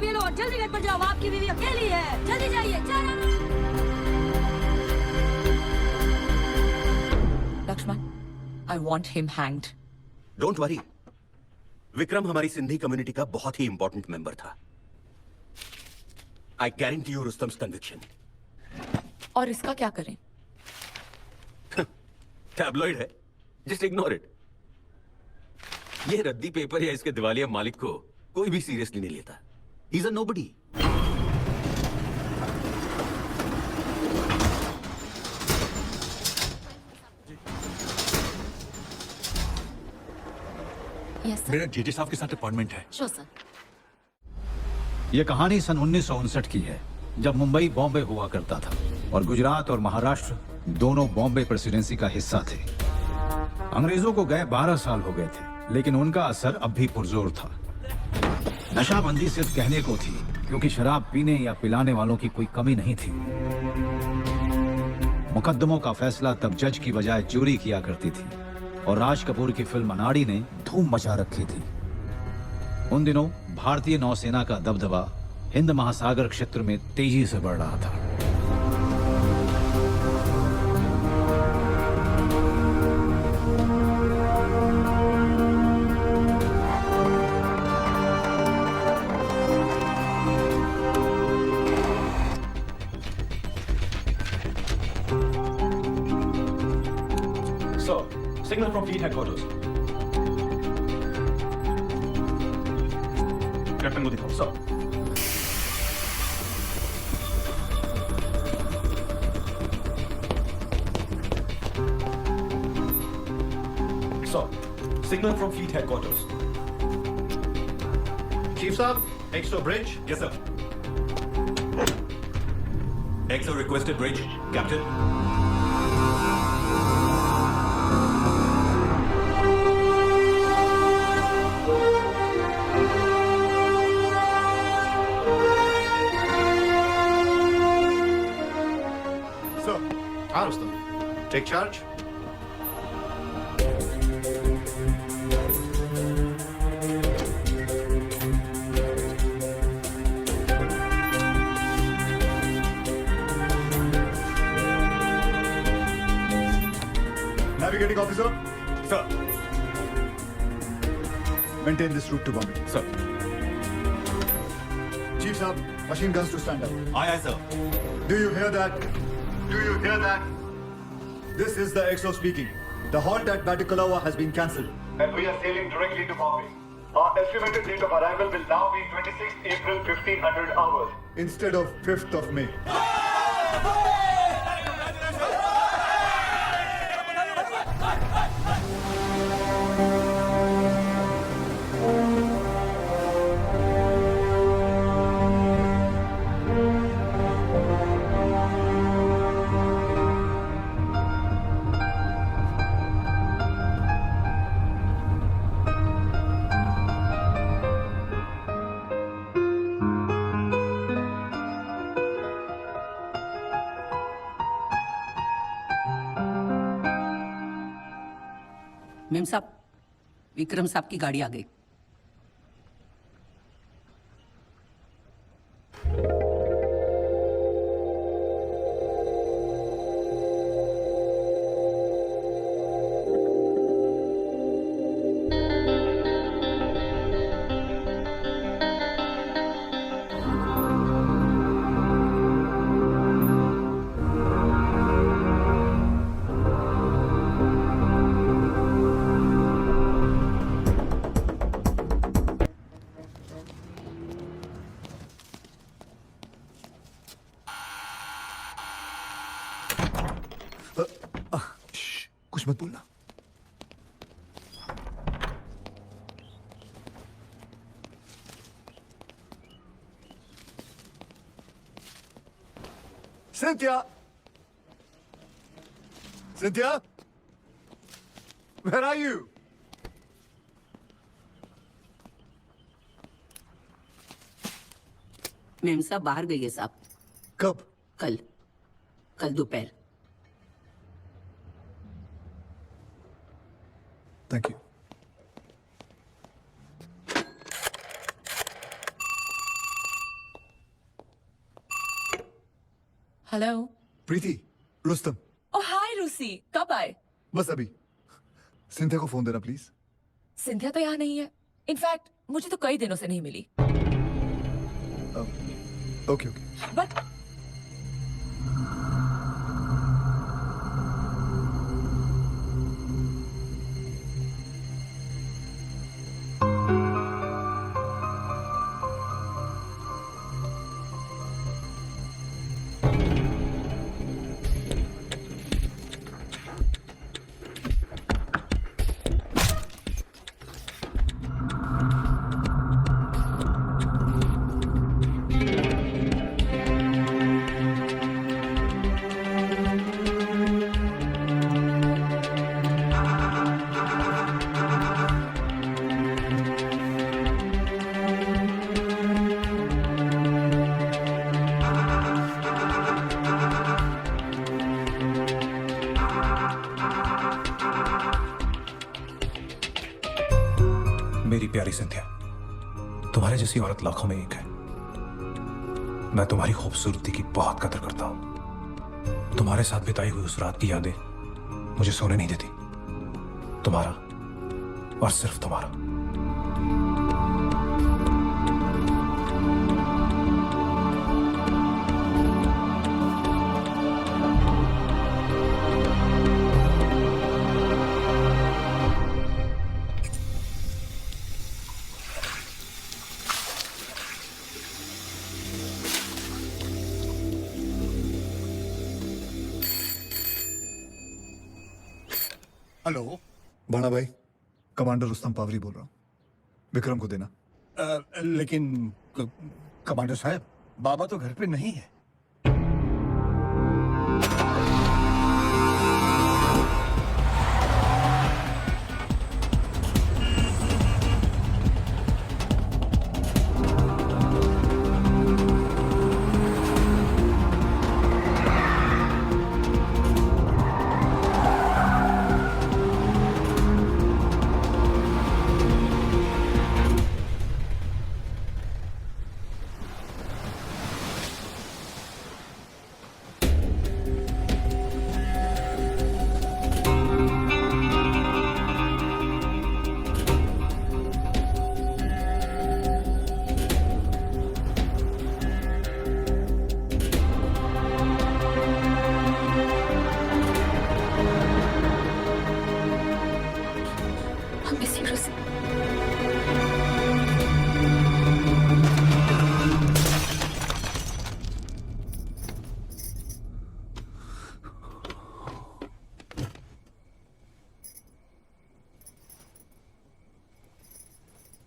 चाबी लो और जल्दी घर पर जाओ, आपकी बीवी अकेली है। जल्दी जाइए, चलो। Lakshman, I want him hanged. Don't worry, Vikram हमारी सिंधी कम्युनिटी का बहुत ही इंपॉर्टेंट मेंबर था। I guarantee you Rustom's conviction. और इसका क्या करें? टैबलॉइड है, जस्ट इग्नोर इट। ये रद्दी पेपर या इसके दिवालिया मालिक को कोई भी सीरियसली नहीं लेता। He is a nobody. Yes, sir. मेरा जेजे साहब के साथ अपॉइंटमेंट है। Sure, sir. ये कहानी सन 1959 की है, जब मुंबई बॉम्बे हुआ करता था और गुजरात और महाराष्ट्र दोनों बॉम्बे प्रेसिडेंसी का हिस्सा थे। अंग्रेजों को गए 12 साल हो गए थे, लेकिन उनका असर अब भी पुरजोर था। नशाबंदी सिर्फ कहने को थी, क्योंकि शराब पीने या पिलाने वालों की कोई कमी नहीं थी। मुकद्दमों का फैसला तब जज की बजाय ज्यूरी किया करती थी और राज कपूर की फिल्म अनाड़ी ने धूम मचा रखी थी। उन दिनों भारतीय नौसेना का दबदबा हिंद महासागर क्षेत्र में तेजी से बढ़ रहा था। Signal from fleet headquarters. Captain को दिखाओ। Sir. Sir, signal from fleet headquarters. Chief Saab, extra bridge. Yes, sir. XO requested bridge, Captain. Rustam, take charge. Navigating officer, Sir. maintain this route to Bombay. Sir. Chief Saab, machine guns to stand up. Aye, aye, sir. Do you hear that? Do you hear that? This is the XO speaking. The halt at Batticaloa has been cancelled. And we are sailing directly to Bombay. Our estimated date of arrival will now be 26th April, 1500 hours. Instead of 5th of May. Ma'am साहब, विक्रम साहब की गाड़ी आ गई। कुछ मत बोलना। Cynthia! Cynthia? Where are you? Ma'am साहब बाहर गई है साहब। कब? कल दोपहर। Thank you. हेलो। प्रीति, रुस्तम, ओह हाय रूसी, कब आए? बस अभी। सिंथिया को फोन देना प्लीज। सिंधिया तो यहाँ नहीं है। इनफैक्ट मुझे तो कई दिनों से नहीं मिली। Okay okay. बट मेरी प्यारी सिंथिया, तुम्हारे जैसी औरत लाखों में एक है। मैं तुम्हारी खूबसूरती की बहुत कदर करता हूं। तुम्हारे साथ बिताई हुई उस रात की यादें मुझे सोने नहीं देती। तुम्हारा और सिर्फ तुम्हारा। हेलो भाना भाई, कमांडर रुस्तम पावरी बोल रहा हूँ। विक्रम को देना। लेकिन कमांडर साहब, बाबा तो घर पे नहीं है।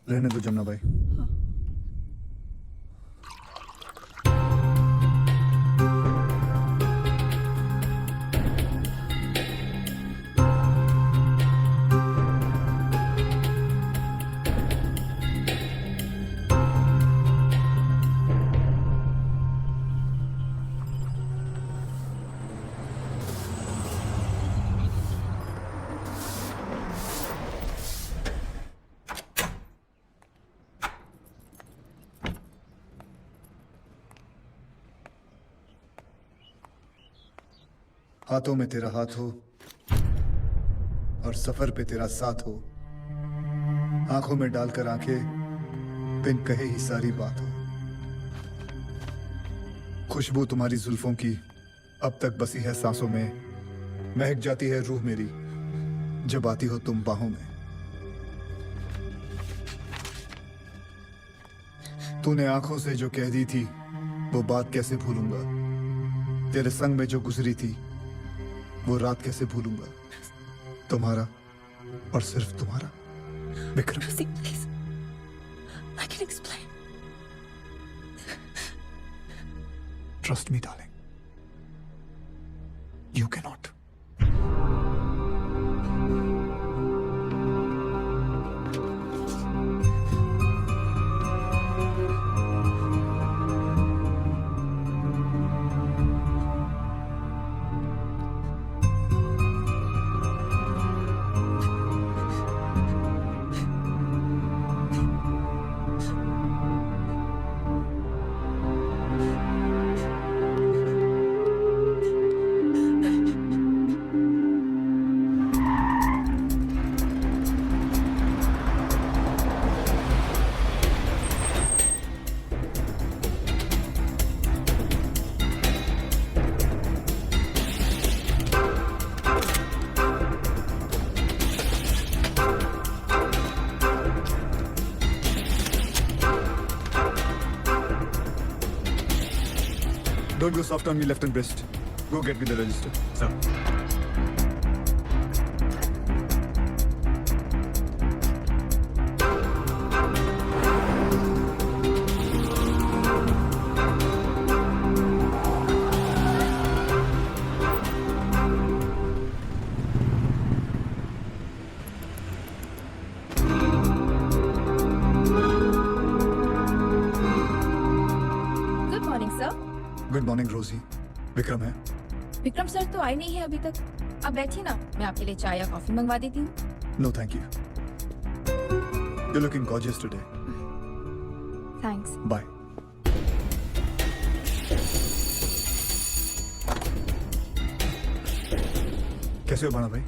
रहने दो जमुना भाई। हाथों में तेरा हाथ हो और सफर पे तेरा साथ हो। आंखों में डालकर आंखें बिन कहे ही सारी बात हो। खुशबू तुम्हारी जुल्फों की अब तक बसी है सांसों में। महक जाती है रूह मेरी जब आती हो तुम बाहों में। तूने आंखों से जो कह दी थी वो बात कैसे भूलूंगा। तेरे संग में जो गुजरी थी वो रात कैसे भूलूंगा। तुम्हारा और सिर्फ तुम्हारा Vikram. Rosie, please. I can explain. Trust me, darling. You cannot. Don't go soft on me, left and wrist. Go get me the register. Sir. Good morning sir. Good morning रोजी। विक्रम है? विक्रम सर तो आए नहीं है अभी तक। आप बैठिए ना, मैं आपके लिए चाय या कॉफी मंगवा देती हूँ। No thank you. You're looking gorgeous today. Thanks. Bye. कैसे हो बाणा भाई?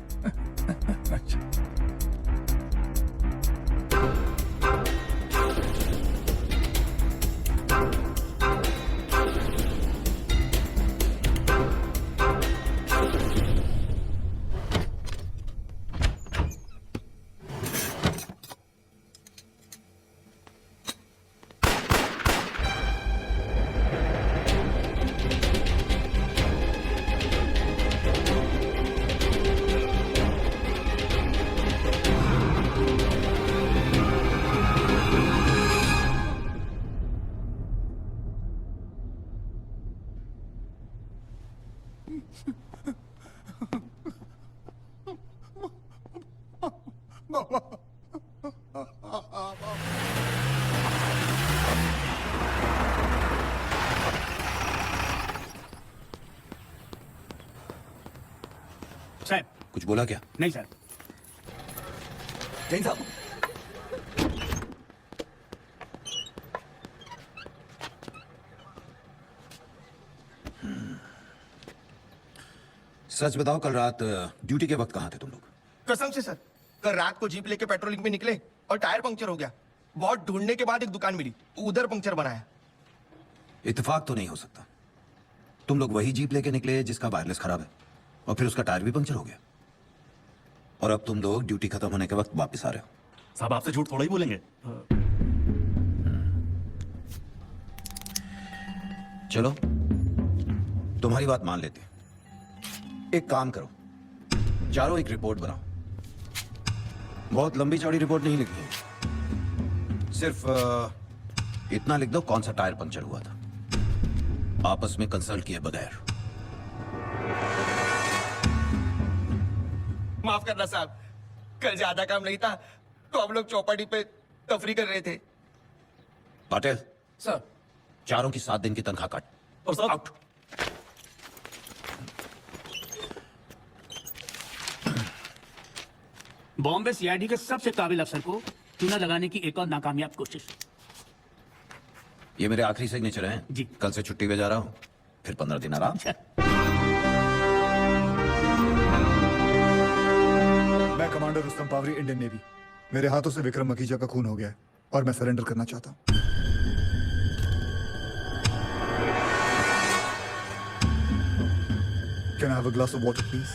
साहब कुछ बोला क्या? नहीं सर। जैन साहब, सच बताओ, कल रात ड्यूटी के वक्त कहाँ थे तुम लोग? कसम से सर, कल रात को जीप लेके पेट्रोलिंग में निकले और टायर पंक्चर हो गया। बहुत ढूंढने के बाद एक दुकान मिली, उधर पंक्चर बनाया। इत्तेफाक तो नहीं हो सकता। तुम लोग वही जीप लेके निकले जिसका वायरलेस खराब है, और फिर उसका टायर भी पंक्चर हो गया, और अब तुम लोग ड्यूटी खत्म होने के वक्त वापस आ रहे हो। साहब आपसे झूठ थोड़ा ही बोलेंगे। चलो, तुम्हारी बात मान लेते हैं। एक काम करो, चारों एक रिपोर्ट बनाओ। बहुत लंबी चौड़ी रिपोर्ट नहीं लिखनी है, सिर्फ इतना लिख दो कौन सा टायर पंक्चर हुआ था, आपस में कंसल्ट किए बगैर। माफ करना साहब, कल ज्यादा काम नहीं था तो हम लोग चौपाटी पे तफरी कर रहे थे। पाटिल, सर। चारों की 7 दिन की तनख्वाह काट। और साहब आउट। बॉम्बे सीआईडी के सबसे काबिल अफसर को चूना लगाने की एक और नाकामयाब कोशिश। ये मेरे आखिरी सिग्नेचर हैं। जी। कल से छुट्टी पे जा रहा हूँ, फिर 15 दिन आराम। मैं commander Rustom Pavri, Indian navy. मेरे हाथों से विक्रम मकीजा का खून हो गया है और मैं सरेंडर करना चाहता हूँ। Can I have a glass of water, please?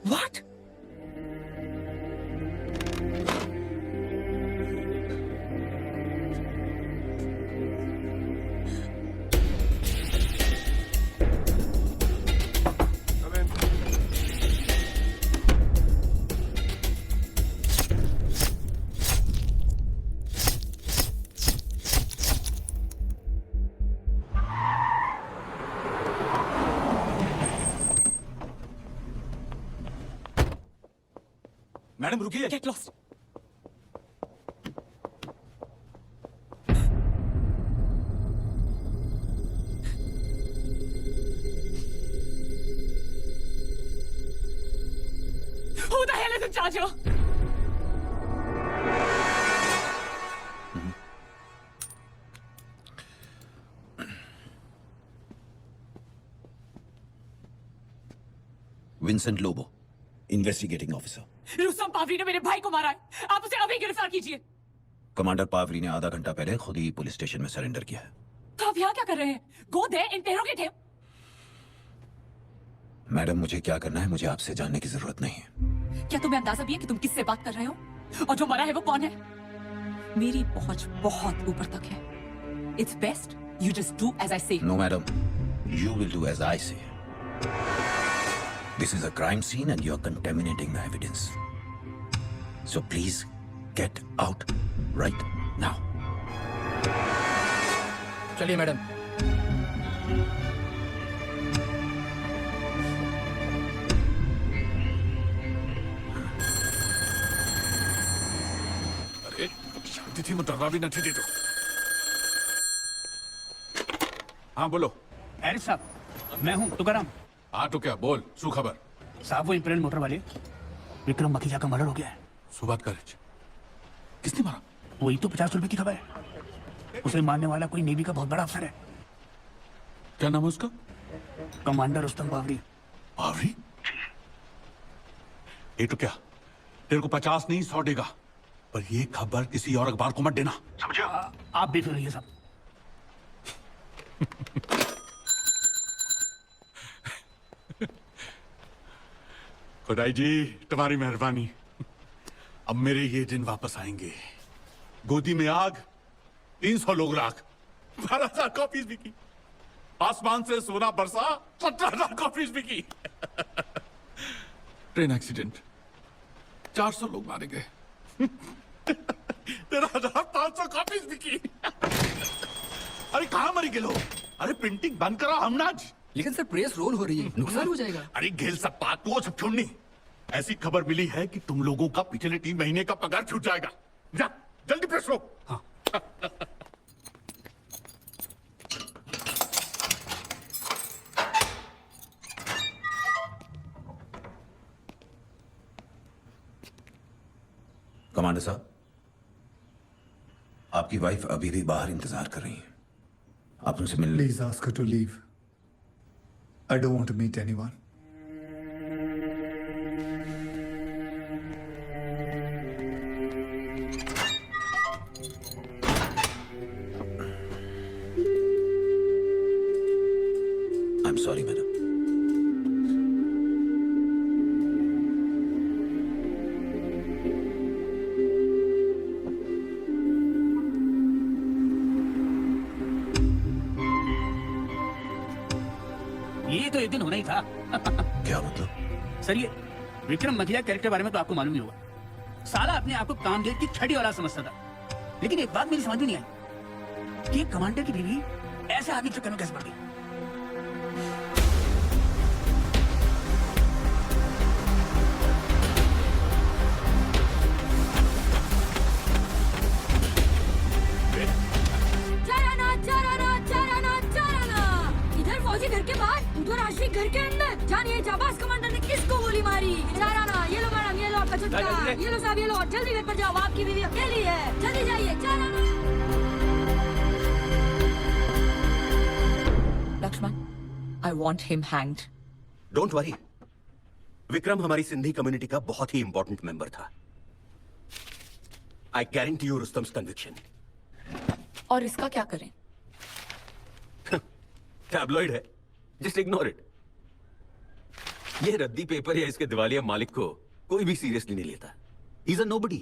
What? Madam रुकिए। Get lost. Who the hell is in charge here? Vincent Lobo, investigating officer. Rustom Pavri ने मेरे भाई को मारा है। आप उसे अभी गिरफ्तार कीजिए। कमांडर पावरी ने आधा घंटा पहले खुद ही पुलिस स्टेशन में सरेंडर किया है। तो आप यहाँ क्या कर रहे हैं? Go there, interrogate him. Madam, मुझे क्या करना है मुझे आपसे जानने की जरूरत नहीं है। क्या तुम्हें अंदाजा भी है कि तुम किससे बात कर रहे हो और जो मरा है वो कौन है? मेरी पहुंच बहुत ऊपर तक है। It's best you just do as I say. No madam, you will do as I say. This is a crime scene and you are contaminating the evidence, so please get out right now. चलिए madam. अरे शांति थी, मैं डरना भी न थी। दे दो। हाँ बोलो। हैरिस साहब, मैं हूँ तुकाराम। हाँ तो क्या बोल, शू खबर? साहब वो इंपीरियल मोटर वाले विक्रम मखीजा का मर्डर हो गया है। सुबात करेज। किसने मारा? वही तो 50 रुपए की खबर है। उसे मारने वाला कोई नेवी का बहुत बड़ा अफसर है। क्या नाम है उसका? कमांडर रुस्तम बावरी। बावरी? ये तो क्या, तेरे को 50 नहीं 100 देगा, पर ये खबर किसी और अखबार को मत देना, समझे? आप बेफिक्र रहिए साहब। खुदाई जी तुम्हारी मेहरबानी। अब मेरे ये दिन वापस आएंगे। गोदी में आग, 300 लोग राख, 12,000 कॉपीज बिकी, आसमान से सोना बरसा, 17,000 कॉपीज बिकी। ट्रेन एक्सीडेंट, 400 लोग मारे गए, 13,500 कॉपीज बिकी। अरे कहां मरी गेलो? अरे प्रिंटिंग बंद करो हमनाज। लेकिन सर प्रेस रोल हो रही है, नुकसान हो जाएगा। अरे घेल सब बात वो सब छोड़नी। ऐसी खबर मिली है कि तुम लोगों का पिछले 3 महीने का पगार छूट जाएगा। जा जल्दी प्रेस रो। हाँ। कमांडर साहब, आपकी वाइफ अभी भी बाहर इंतजार कर रही है, आप उनसे मिल। Please ask her to leave. I don't want to meet anyone. I'm sorry, madam. ये तो एक दिन होना ही था। क्या मतलब? सर ये विक्रम मखीजा कैरेक्टर बारे में तो आपको मालूम ही होगा। साला अपने आप को कामदेव की छठी औलाद समझता था। लेकिन एक बात मेरी समझ में नहीं आई कि कमांडर की बीवी ऐसे आदमी के चक्कर में कैसे पड़ गई। फौजी घर के बाहर, उधर आशिक घर के अंदर। जानिए जाबाज कमांडर ने किसको गोली मारी? चाराना। ये लो मैडम, ये लो आपका छुट्टा। ये लो साहब, ये लो। जल्दी घर पर जाओ, आपकी बीवी अकेली है। जल्दी जाइए। चाराना। Laxman, I want him hanged. Don't worry, Vikram हमारी सिंधी कम्युनिटी का बहुत ही इंपॉर्टेंट मेंबर था। I guarantee you Rustom's conviction. और इसका क्या करें? टैबलॉइड है, जस्ट इग्नोर इट। ये रद्दी पेपर या इसके दिवालिया मालिक को कोई भी सीरियसली नहीं लेता। He is a nobody.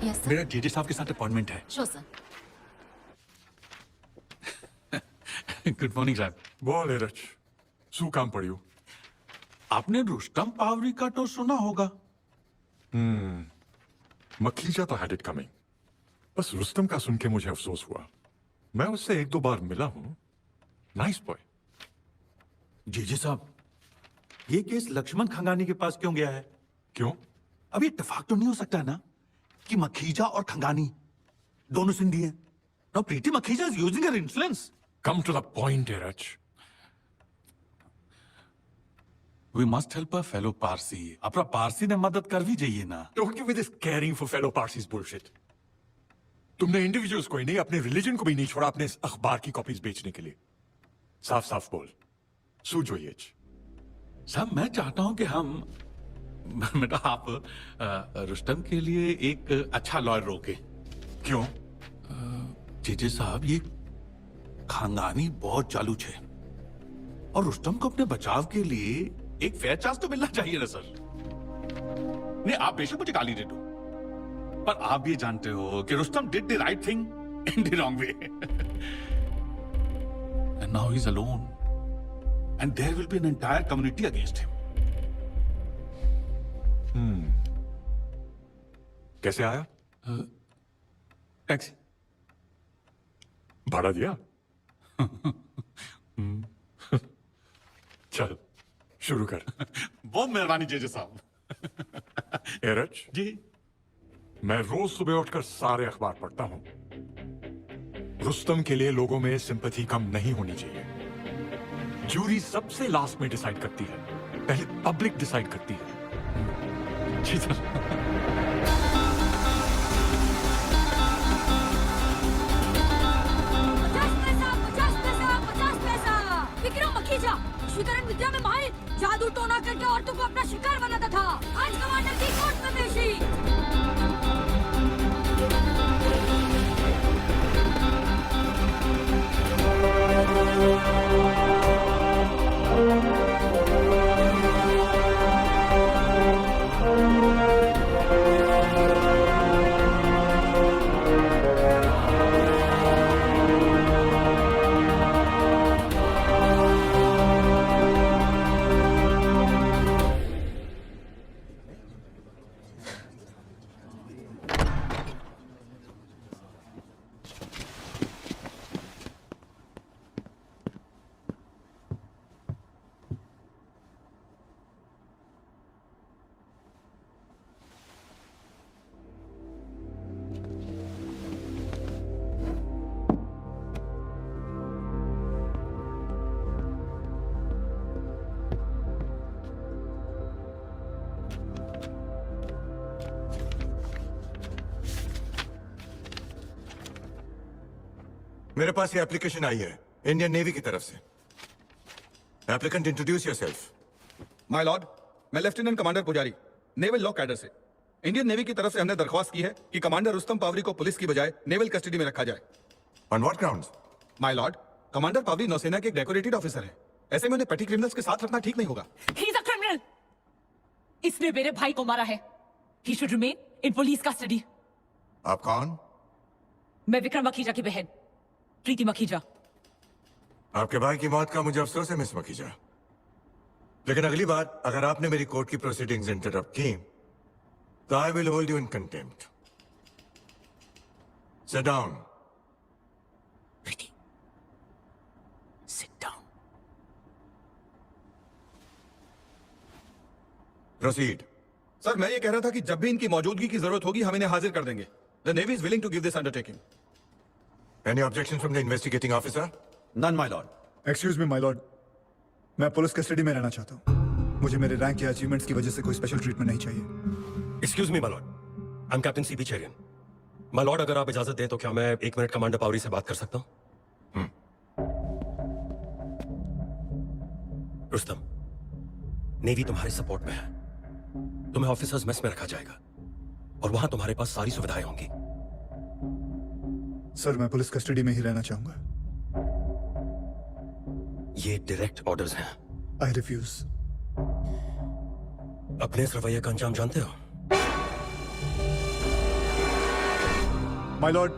Yes, sir. मेरा जेजे साहब के साथ अपॉइंटमेंट है। Sure, sir. गुड मॉर्निंग साहब। बोल नीरज, शू काम पड़ियो? आपने रुस्तम पावरी का तो सुना होगा। मखीजा तो हैड इट कमिंग। बस रुस्तम का सुन के मुझे अफसोस हुआ। मैं उससे 1-2 बार मिला हूं। Nice boy. जेजे साहब, ये केस लक्ष्मण खंगानी के पास क्यों गया है? क्यों? अब ये इत्तेफाक तो नहीं हो सकता ना कि मखीजा और खंगानी दोनों सिंधी हैं। Now Preeti Makhija is using her influence. Come to the point, Neeraj. We must help a fellow Parsi. अपना पारसी ने मदद कर भी जाइए ना। Don't give me this caring for fellow Parsis bullshit. तुमने इंडिविजुअल्स को ही नहीं, अपने रिलीजन को भी नहीं छोड़ा अपने इस अखबार की कॉपीज बेचने के लिए। साफ साफ बोल, सूझो ये। साहब, मैं चाहता हूं कि हम बेटा आप रुस्तम के लिए एक अच्छा लॉयर रोके। क्यों? जीजे साहब ये खानदानी बहुत चालू है और रुस्तम को अपने बचाव के लिए एक फेयर चांस तो मिलना चाहिए ना सर। नहीं आप बेशक मुझे गाली दे दो, पर आप भी जानते हो कि Rustom did the right thing in the wrong way and now he is alone and there will be an entire community against him. कैसे आया? टैक्सी। भाड़ा दिया? चल शुरू कर। बहुत मेहरबानी जीजे साहब। एरज जी मैं रोज सुबह उठकर सारे अखबार पढ़ता हूं। रुस्तम के लिए लोगों में सिंपैथी कम नहीं होनी चाहिए। जूरी सबसे लास्ट में डिसाइड करती है, पहले पब्लिक डिसाइड करती है। जी सर। 50 पैसा। विक्रम मखीजा वशीकरण विद्या में माहिर, जादू टोना करके औरतों को अपना शिकार बनाता था। आज कमांडर की कोर्ट में पेशी। मेरे पास ये एप्लीकेशन आई है इंडियन नेवी की तरफ से। Applicant introduce yourself. My lord, मैं लेफ्टिनेंट कमांडर पुजारी, नेवल लॉ कैडर से। इंडियन नेवी की तरफ से हमने दरख्वास्त की है कि कमांडर रुस्तम पावरी को पुलिस की बजाय नेवल कस्टडी में रखा जाए। On what grounds? My lord, commander Pavri नौसेना के एक डेकोरेटेड ऑफिसर है। ऐसे में उन्हें पेटी क्रिमिनल्स के साथ रखना ठीक नहीं होगा। He is a criminal. इसने मेरे भाई को मारा है। He should remain in police custody. आप कौन? मैं विक्रम मखीजा की बहन प्रीति मखीजा। आपके भाई की मौत का मुझे अफसोस है मिस मखीजा, लेकिन अगली बार अगर आपने मेरी कोर्ट की प्रोसीडिंग्स इंटरप्ट की तो I will hold you in contempt. Sit down. Preeti, sit down. Proceed. Sir, मैं ये कह रहा था कि जब भी इनकी मौजूदगी की जरूरत होगी हम इन्हें हाजिर कर देंगे। The navy is willing to give this undertaking. Any objection from the investigating officer? None, my lord. Excuse me my lord, मैं पुलिस कस्टडी में रहना चाहता हूँ। मुझे मेरे रैंक या अचीवमेंट्स की वजह से कोई स्पेशल ट्रीटमेंट नहीं चाहिए। Excuse me my Lord, I am captain CB Cherian. My Lord, अगर आप इजाजत दें तो क्या मैं 1 मिनट कमांडर पावरी से बात कर सकता हूं? रुस्तम, नेवी तुम्हारे सपोर्ट में है। तुम्हें ऑफिसर्स मेस में रखा जाएगा और वहां तुम्हारे पास सारी सुविधाएं होंगी। सर, मैं पुलिस कस्टडी में ही रहना चाहूंगा। ये डायरेक्ट ऑर्डर्स हैं। I refuse. अपने इस रवैये का अंजाम जानते हो? माय लॉर्ड,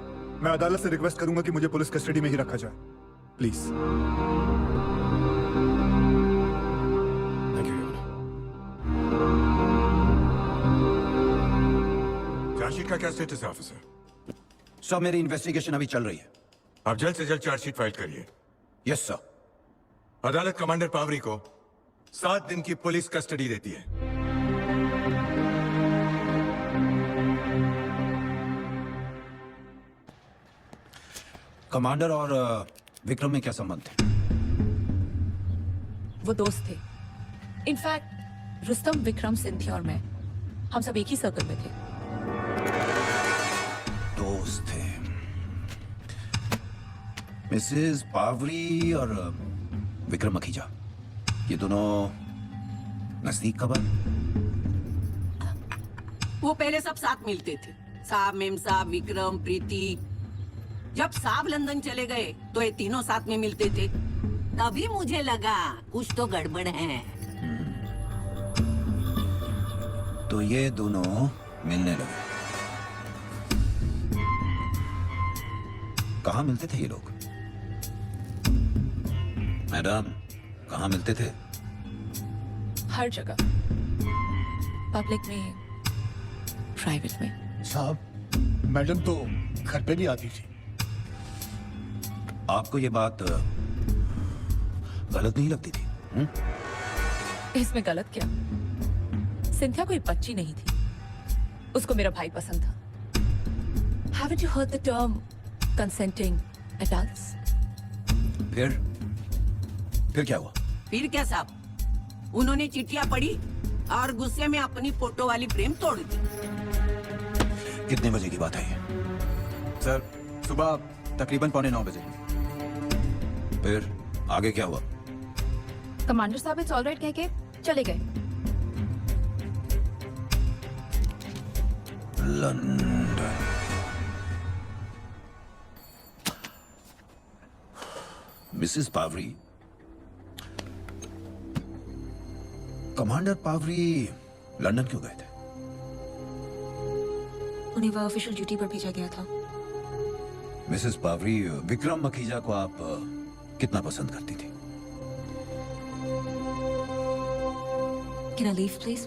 मैं अदालत से रिक्वेस्ट करूंगा कि मुझे पुलिस कस्टडी में ही रखा जाए, प्लीज। Thank you. चार्जशीट का क्या स्टेटस है ऑफिसर? सर, मेरी इन्वेस्टिगेशन अभी चल रही है। आप जल्द से जल्द चार्जशीट फाइल करिए। Yes sir. अदालत कमांडर पावरी को 7 दिन की पुलिस कस्टडी देती है। कमांडर और विक्रम में क्या संबंध थे? वो दोस्त थे। इनफैक्ट रुस्तम, विक्रम, सिंथिया और मैं, हम सब एक ही सर्कल में थे। दोस्त थे। मिसेस पावरी और विक्रम मखीजा, ये दोनों नजदीक कब? वो पहले सब साथ मिलते थे, साहब, मेम साहब, विक्रम, प्रीति। जब साहब लंदन चले गए तो ये तीनों साथ में मिलते थे। तभी मुझे लगा कुछ तो गड़बड़ है। तो ये दोनों मिलने लगे। कहाँ मिलते थे ये लोग? मैडम, कहाँ मिलते थे? हर जगह, पब्लिक में, प्राइवेट में। साहब, मैडम तो घर पे नहीं आती थी। आपको ये बात गलत नहीं लगती थी? इसमें गलत क्या? सिंथिया कोई बच्ची नहीं थी, उसको मेरा भाई पसंद था। Haven't you heard the term consenting adults? फिर क्या हुआ? फिर क्या साहब, उन्होंने चिट्ठियां पढ़ी और गुस्से में अपनी फोटो वाली फ्रेम तोड़ दी। कितने बजे की बात है ये? सर, सुबह तकरीबन 8:45 बजे। फिर आगे क्या हुआ? कमांडर साहब इट्स ऑलराइट कह के चले गए। London. Mrs Pavri, commander Pavri London क्यों गए थे? उन्हें वह ऑफिशियल ड्यूटी पर भेजा गया था। मिसेस पावरी, विक्रम मखीजा को आप कितना पसंद करती थी? Can I leave, please?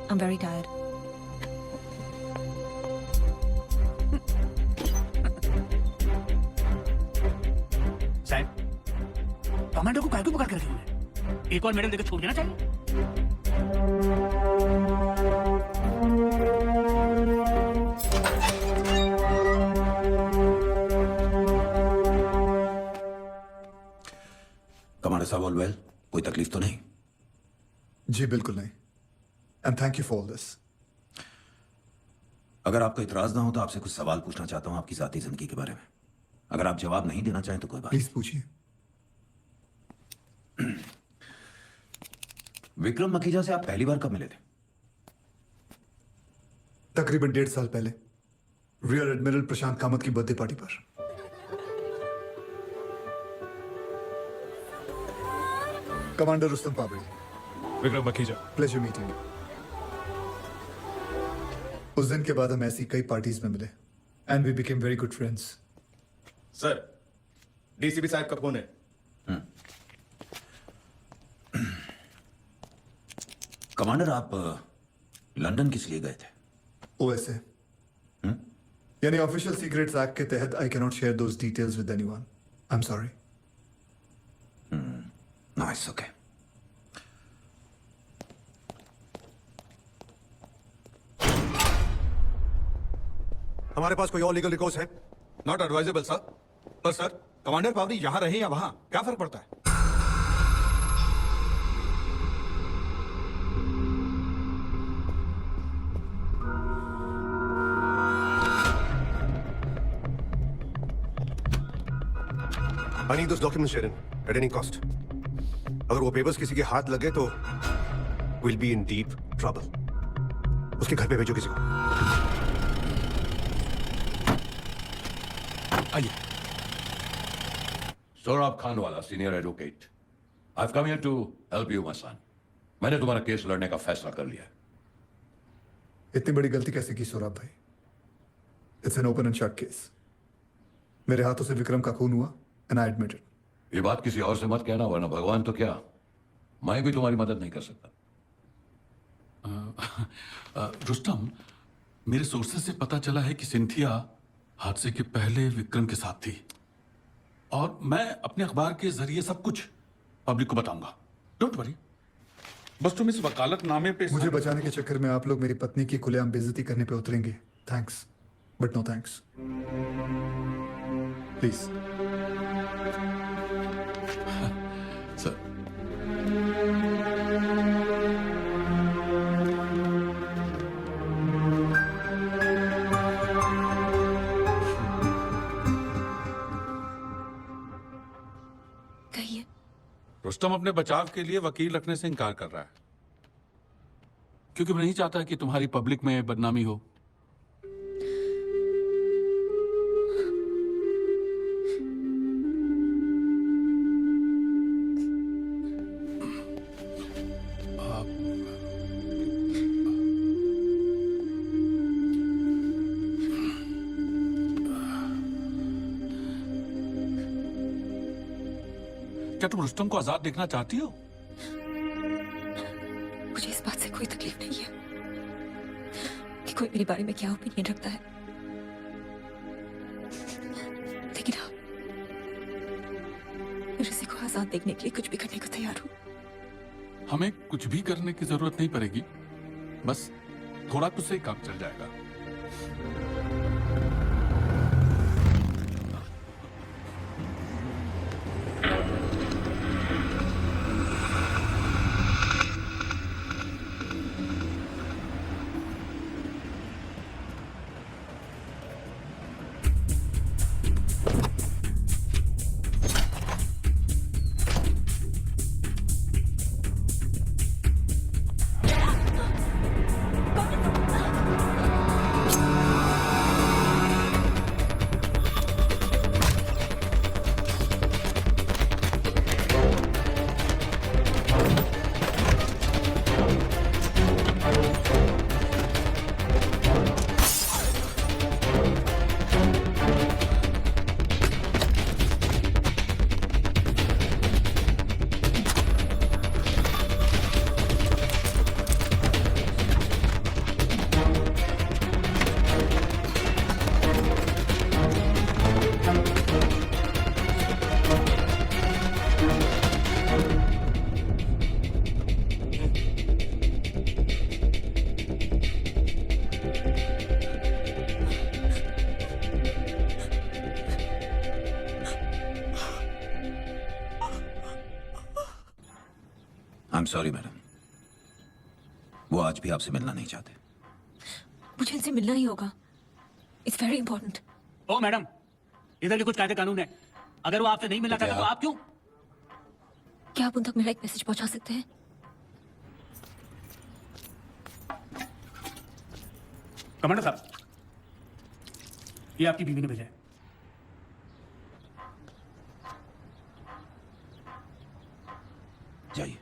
I'm very tired. साहब, कमांडर को काय को पकड़ कर रखे हैं? एक और मैडम देकर छोड़ देना चाहिए। कमांडर साहब, ऑल वेल? कोई तकलीफ तो नहीं? जी बिल्कुल नहीं। And thank you for all this. अगर आपको इतराज ना हो तो आपसे कुछ सवाल पूछना चाहता हूं आपकी जाती जिंदगी के बारे में। अगर आप जवाब नहीं देना चाहें तो कोई बात। प्लीज पूछिए। विक्रम मखीजा से आप पहली बार कब मिले थे? तकरीबन 1.5 साल पहले, रियर एडमिरल प्रशांत कामत की बर्थडे पार्टी पर। Commander Rustom Pavri. Vikram Makhija. Pleasure meeting. उस दिन के बाद हम ऐसी कई पार्टीज में मिले and we became very good friends. Sir, DCP साहब का फोन है। कमांडर, आप लंदन किस लिए गए थे? ओएसए, यानी ऑफिशियल सीक्रेट्स एक्ट के तहत I can not share those details with anyone. I am sorry. Nice, okay. हमारे पास कोई और लीगल रिकॉर्ड्स है? Not advisable sir. पर सर, कमांडर पावरी यहां रहे या वहां, क्या फर्क पड़ता है? I need those documents, Sharon, at any cost. अगर वो पेपर्स किसी के हाथ लगे तो we'll be in deep trouble. उसके घर पे भेजो किसी को। आइए। सोहराब खान वाला, senior advocate. I've come here to help you, my son. मैंने तुम्हारा केस लड़ने का फैसला कर लिया है। इतनी बड़ी गलती कैसे की सोहराब भाई? It's an open and shut case. मेरे हाथों से विक्रम का खून हुआ एंड आई एडमिट इट। ये बात किसी और से मत कहना, वरना भगवान तो क्या, मैं भी तुम्हारी मदद नहीं कर सकता। रुस्तम, मेरे सोर्सेज से पता चला है कि सिंथिया हादसे के पहले विक्रम के साथ थी और मैं अपने अखबार के जरिए सब कुछ पब्लिक को बताऊंगा। डोंट वरी, बस तुम इस वकालतनामे पे मुझे बचाने के चक्कर में आप लोग मेरी पत्नी की खुलेआम बेइज्जती करने पे उतरेंगे। Thanks but no thanks. Please sir. कहिए। रुस्तम अपने बचाव के लिए वकील रखने से इनकार कर रहा है। क्योंकि मैं नहीं चाहता कि तुम्हारी पब्लिक में बदनामी हो। क्या तुम रुस्तम को आजाद देखना चाहती हो? मुझे इस बात से कोई तकलीफ नहीं है कि कोई मेरे बारे में क्या ओपिनियन रखता है, लेकिन हाँ, ऋषि को आजाद देखने के लिए कुछ भी करने को तैयार हूँ। हमें कुछ भी करने की जरूरत नहीं पड़ेगी, बस थोड़ा कुछ से ही काम चल जाएगा। आई एम सॉरी मैडम, वो आज भी आपसे मिलना नहीं चाहते। मुझे इनसे मिलना ही होगा। It's very important. Oh madam, इधर के कुछ कायदे कानून है। अगर वो आपसे नहीं मिलना चाहता तो आप क्यों? क्या आप उन तक मेरा एक मैसेज पहुंचा सकते हैं? कमांडर साहब, ये आपकी बीवी ने भेजा है। जाइए।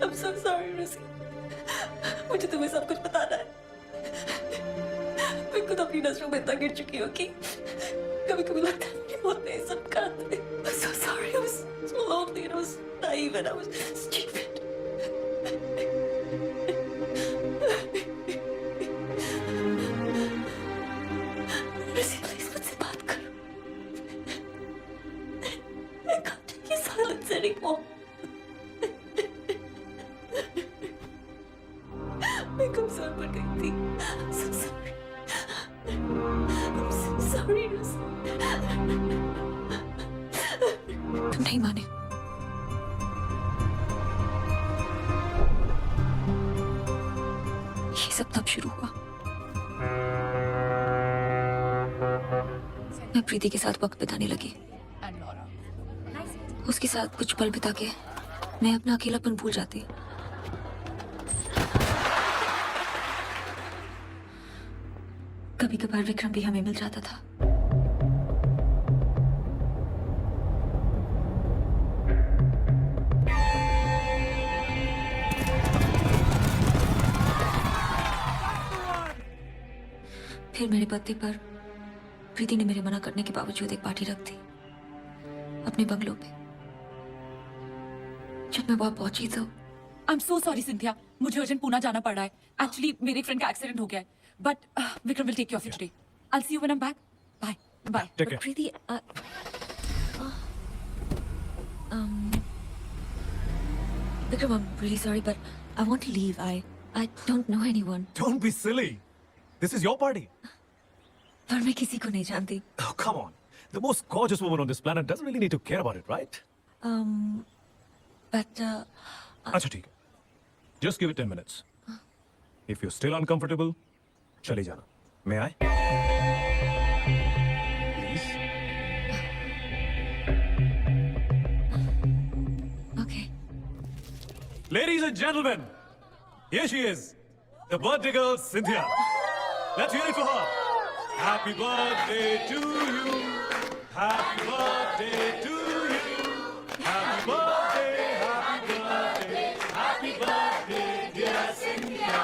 I'm so sorry, Rosie. मुझे तुम्हें सब कुछ बताना है। मैं खुद अपनी नजरों में इतना गिर चुकी हूँ कि कभी-कभी लगता है कि बहुत नहीं सब करते। I'm so sorry. I was so lonely and I was naive and I was stupid. Rosie, please मुझसे बात करो। I can't take your silence anymore. मैं कमजोर पड़ गई थी। I'm so sorry. I'm so sorry, Rosie. तुम नहीं माने। ये सब तब शुरू हुआ। मैं प्रीति के साथ वक्त बिताने लगी। उसके साथ कुछ पल बिता के मैं अपना अकेलापन भूल जाती। कभी कभार विक्रम भी हमें मिल जाता था। फिर मेरे बर्थडे पर प्रीति ने मेरे मना करने के बावजूद एक पार्टी रख दी अपने बंगलों पे। जब मैं वहां पहुंची तो I'm so sorry, Cynthia. मुझे अर्जेंट पुणे जाना पड़ रहा है। Actually, मेरे फ्रेंड का एक्सीडेंट हो गया है। But Vikram will take care of you today. I'll see you when I'm back. Bye. Bye. Take care. Preeti Vikram, I'm really sorry, but I want to leave. I don't know anyone. Don't be silly. This is your party. पर मैं किसी को नहीं जानती। Oh, come on. The most gorgeous woman on this planet doesn't really need to care about it, right? But अच्छा ठीक है. Just give it 10 minutes. If you're still uncomfortable, चले जाना. May I? Please. Ladies and gentlemen, here she is, the birthday girl Cynthia. Let's hear it for her. Happy birthday to you. Happy birthday to you. Happy birthday, happy birthday, happy birthday, dear Cynthia.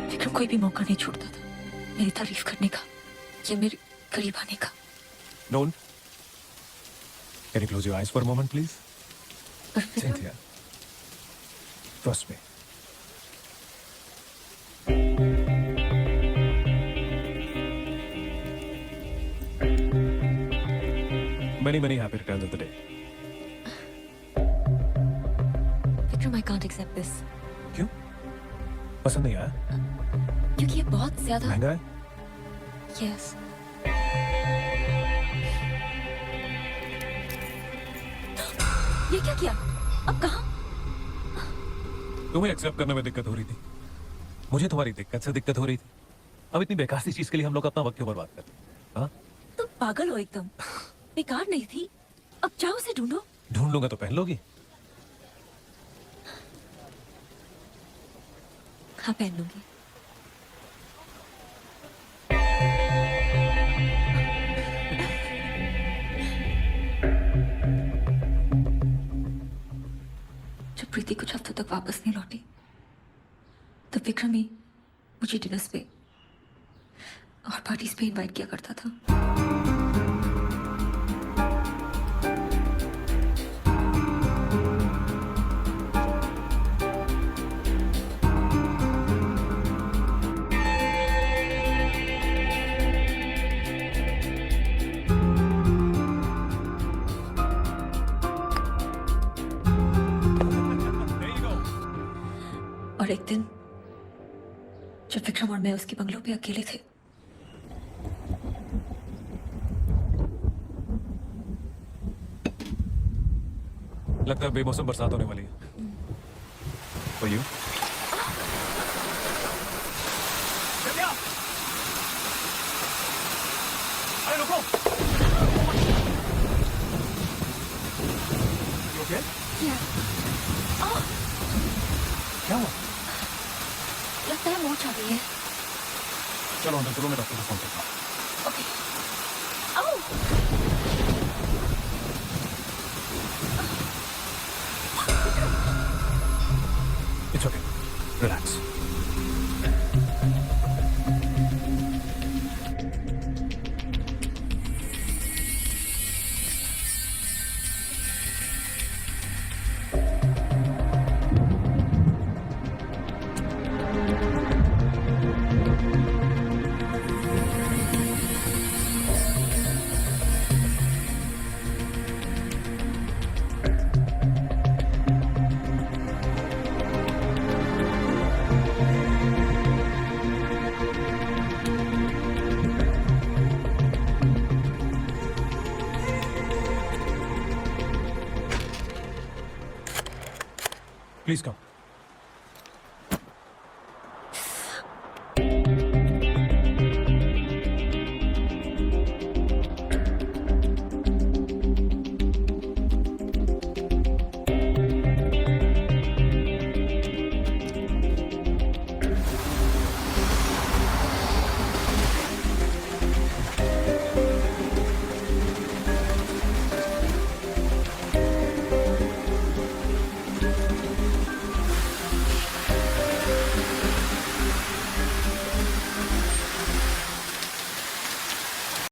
Vikram कोई भी मौका नहीं छोड़ता था मेरी तारीफ करने का या मेरे करीब आने का। Nolan, can you close your eyes for a moment, please? पर Vikram Cynthia, trust me. Many happy returns of the day. Vikram I can't accept this क्यों? पसंद नहीं आया? क्योंकि ये बहुत ज्यादा महंगा है? यस ये क्या किया अब कहाँ? तुम्हें एक्सेप्ट करने में दिक्कत हो रही थी, मुझे तुम्हारी दिक्कत से दिक्कत हो रही थी। अब इतनी बेकार सी चीज के लिए हम लोग अपना वक्त क्यों बर्बाद करते हैं? हाँ? तुम पागल हो एकदम। बेकार नहीं थी, अब जाओ उसे ढूंढो। ढूंढ लूंगा तो पहन लोगी? हाँ पहन लूंगी। जब प्रीति कुछ हफ्तों तक वापस नहीं लौटी तब विक्रम ही मुझे डिनर्स पे और पार्टीज पे इनवाइट किया करता था। और एक दिन जब विक्रम और मैं उसके बंगलों पे अकेले थे लगता है बेमौसम बरसात होने वाली है। For you? अरे रुको! You okay? क्या हुआ? लगता है मोच आ गई है। चलो अंदर चलो, मैं डॉक्टर को फोन करता हूँ। ओके। आओ। It's okay. Relax. Please come.